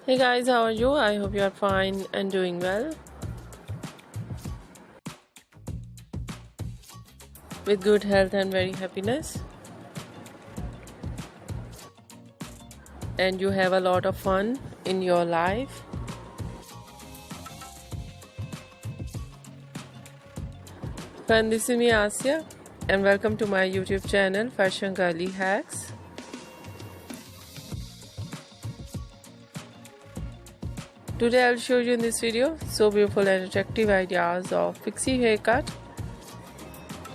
Hey guys, how are you? I hope you are fine and doing well. With good health and very happiness. And you have a lot of fun in your life. Friend, this is me Asya and welcome to my YouTube channel Fashion Girly Hacks. Today I'll show you in this video so beautiful and attractive ideas of pixie haircut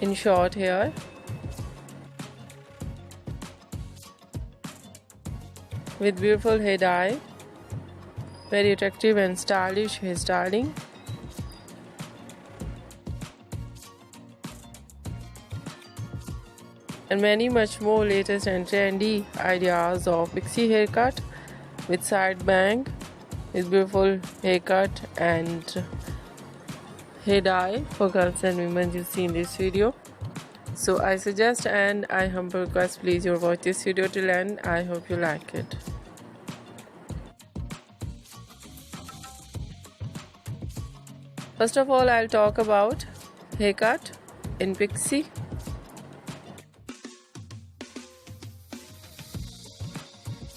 in short hair. With beautiful hair dye, very attractive and stylish hairstyling. And many much more latest and trendy ideas of pixie haircut with side bang, with beautiful haircut and hair dye for girls and women you see in this video. So I suggest and I humble request, please you watch this video till end. I hope you like it. First of all, I'll talk about haircut in pixie.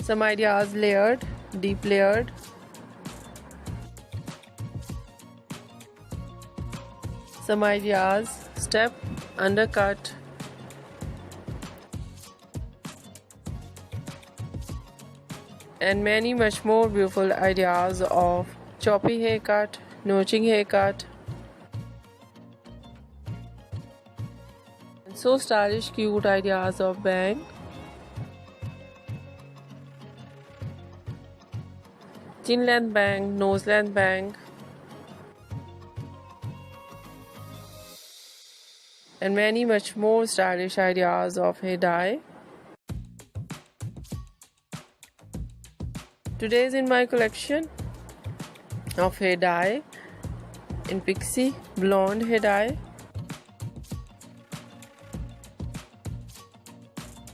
Some ideas layered, deep layered. Some ideas step, undercut. And many much more beautiful ideas of choppy haircut, notching haircut. And so stylish, cute ideas of bang. Chin length bang, nose length bang. And many much more stylish ideas of hair dye. Today is in my collection of hair dye in pixie blonde hair dye.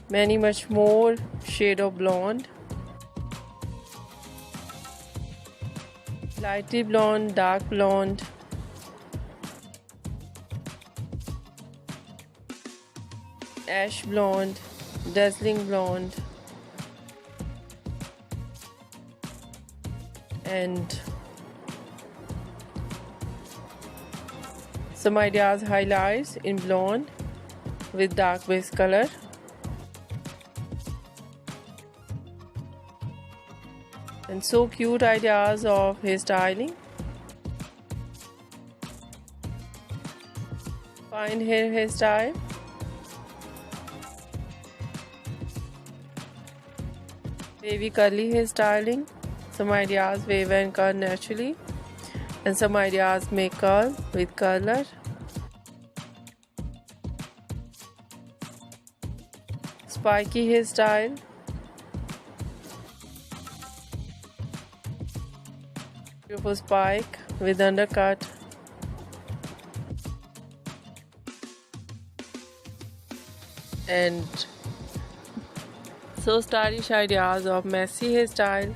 Many much more shade of blonde. Lightly blonde, dark blonde. Ash blonde, dazzling blonde, and some ideas highlights in blonde with dark base color. And so cute ideas of hairstyling. Fine hairstyle. Wavy curly hairstyling. Some ideas wave and curl naturally, and some ideas make curl with curler. Spiky hairstyle. Beautiful spike with undercut. And so stylish ideas of messy hairstyle.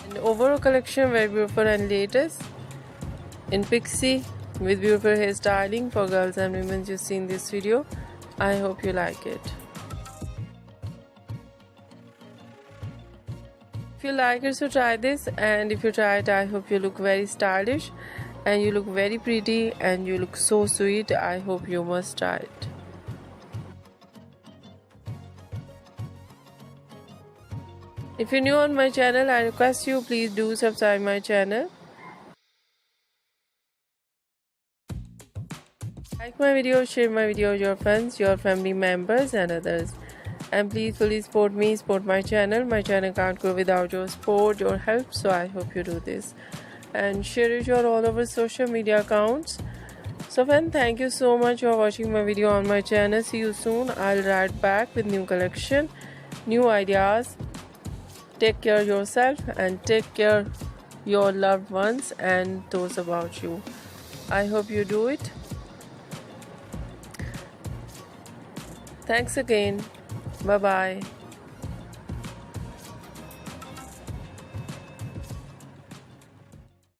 And overall collection very beautiful and latest in pixie with beautiful hairstyling for girls and women you see in this video. I hope you like it. If you like it, so try this, and if you try it, I hope you look very stylish and you look very pretty and you look so sweet. I hope you must try it. If you're new on my channel, I request you please do subscribe my channel. Like my video, share my video with your friends, your family members and others. And please fully support me, support my channel. My channel can't grow without your support, your help. So I hope you do this. And share it your all over social media accounts. So friend, thank you so much for watching my video on my channel. See you soon. I'll write back with new collection, new ideas. Take care of yourself and take care your loved ones and those about you. I hope you do it. Thanks again. Bye bye.